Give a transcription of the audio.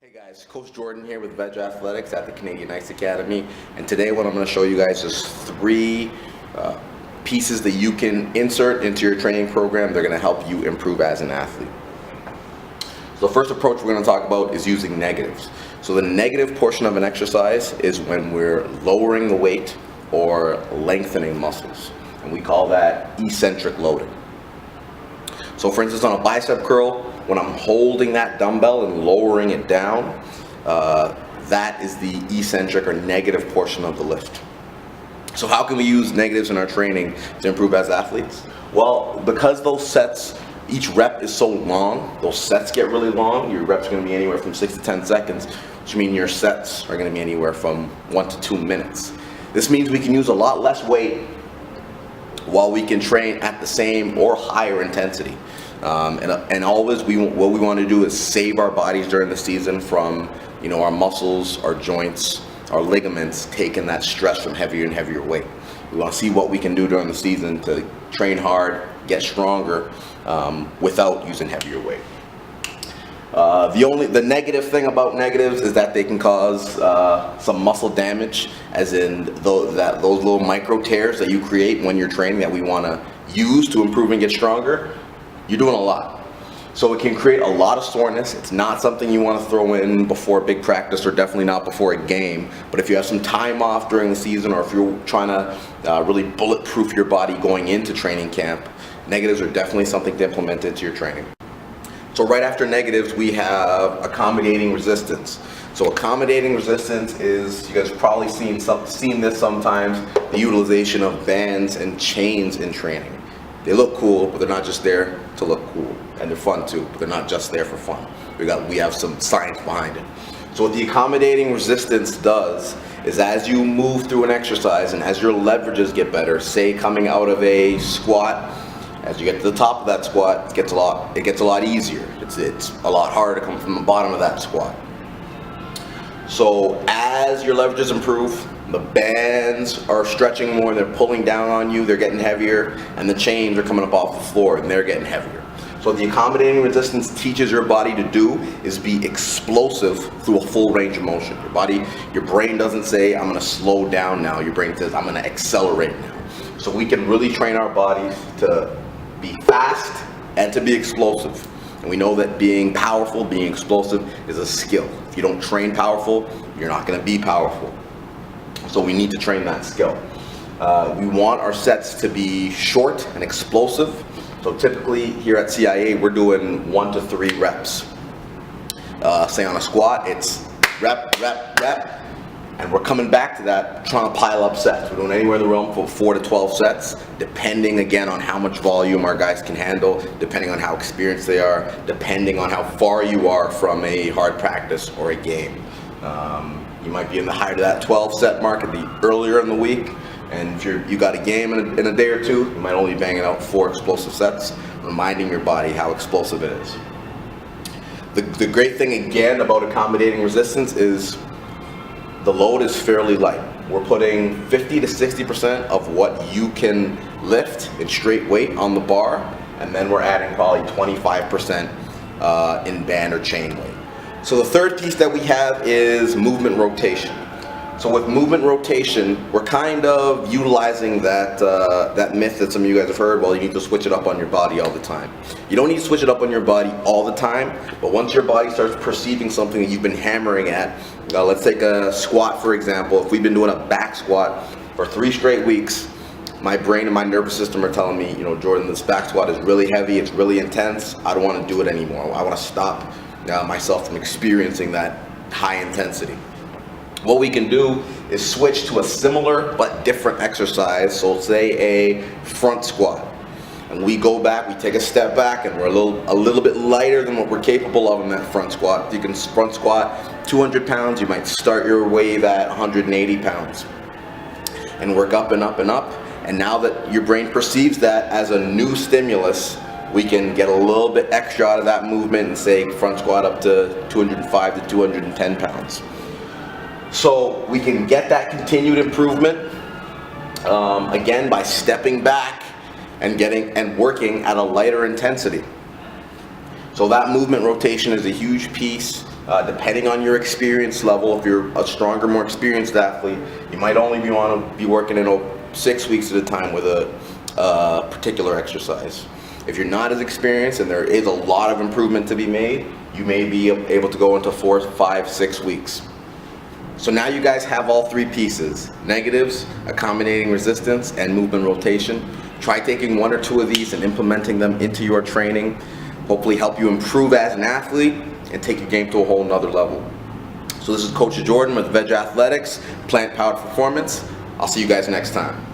Hey guys, Coach Jordan here with Veg Athletics at the Canadian Ice Academy, and today what I'm going to show you guys is three pieces that you can insert into your training program. They're going to help you improve as an athlete. So the first approach we're going to talk about is using negatives. So the negative portion of an exercise is when we're lowering the weight or lengthening muscles, and we call that eccentric loading. So for instance, on a bicep curl, when I'm holding that dumbbell and lowering it down, that is the eccentric or negative portion of the lift. So how can we use negatives in our training to improve as athletes? Well, because those sets, each rep is so long, those sets get really long. Your reps are going to be anywhere from 6 to 10 seconds, which means your sets are going to be anywhere from 1 to 2 minutes. This means we can use a lot less weight while we can train at the same or higher intensity. And always what we want to do is save our bodies during the season from our muscles, our joints, our ligaments taking that stress from heavier and heavier weight. We want to see what we can do during the season to train hard, get stronger without using heavier weight. The negative thing about negatives is that they can cause some muscle damage, as in those little micro tears that you create when you're training that we want to use to improve and get stronger. You're doing a lot. So it can create a lot of soreness. It's not something you want to throw in before a big practice, or definitely not before a game. But if you have some time off during the season, or if you're trying to really bulletproof your body going into training camp, negatives are definitely something to implement into your training. So right after negatives, we have accommodating resistance. So accommodating resistance is, you guys have probably seen this sometimes, the utilization of bands and chains in training. They look cool, but they're not just there to look cool, and they're fun too, but they're not just there for fun. We have some science behind it. So what the accommodating resistance does is, as you move through an exercise and as your leverages get better, say coming out of a squat, as you get to the top of that squat, it gets a lot easier. It's a lot harder to come from the bottom of that squat. So as your leverages improve, the bands are stretching more, they're pulling down on you, they're getting heavier, and the chains are coming up off the floor and they're getting heavier. So what the accommodating resistance teaches your body to do is be explosive through a full range of motion. Your brain doesn't say, I'm going to slow down now. Your brain says, I'm going to accelerate now. So we can really train our bodies to be fast and to be explosive. And we know that being powerful, being explosive is a skill. If you don't train powerful, you're not going to be powerful. So we need to train that skill. We want our sets to be short and explosive. So typically here at CIA, we're doing 1 to 3 reps. Say on a squat, it's rep, rep, rep. And we're coming back to that, trying to pile up sets. We're doing anywhere in the realm from 4 to 12 sets, depending again on how much volume our guys can handle, depending on how experienced they are, depending on how far you are from a hard practice or a game. You might be in the height of that 12 set mark earlier in the week, and if you got a game in a day or two, you might only be banging out 4 explosive sets, reminding your body how explosive it is. The great thing again about accommodating resistance is the load is fairly light. We're putting 50 to 60% of what you can lift in straight weight on the bar, and then we're adding probably 25% in band or chain weight. So the third piece that we have is movement rotation. So with movement rotation, we're kind of utilizing that myth that some of you guys have heard, well, you need to switch it up on your body all the time. You don't need to switch it up on your body all the time, but once your body starts perceiving something that you've been hammering at, let's take a squat for example. If we've been doing a back squat for 3 straight weeks, my brain and my nervous system are telling me, Jordan, this back squat is really heavy, it's really intense, I don't want to do it anymore. I want to stop myself from experiencing that high intensity. What we can do is switch to a similar but different exercise. So say a front squat, and we go back, we take a step back, and we're a little bit lighter than what we're capable of in that front squat. You can front squat 200 pounds, you might start your wave at 180 pounds and work up and up and up. And now that your brain perceives that as a new stimulus, we can get a little bit extra out of that movement and say front squat up to 205 to 210 pounds. So we can get that continued improvement again by stepping back and working at a lighter intensity. So that movement rotation is a huge piece Depending on your experience level, if you're a stronger, more experienced athlete, you might only want to be working in 6 weeks at a time with a particular exercise. If you're not as experienced and there is a lot of improvement to be made, you may be able to go into 4, 5, 6 weeks. So now you guys have all three pieces: negatives, accommodating resistance, and movement rotation. Try taking 1 or 2 of these and implementing them into your training. Hopefully help you improve as an athlete and take your game to a whole nother level. So this is Coach Jordan with Veg Athletics, Plant Powered Performance. I'll see you guys next time.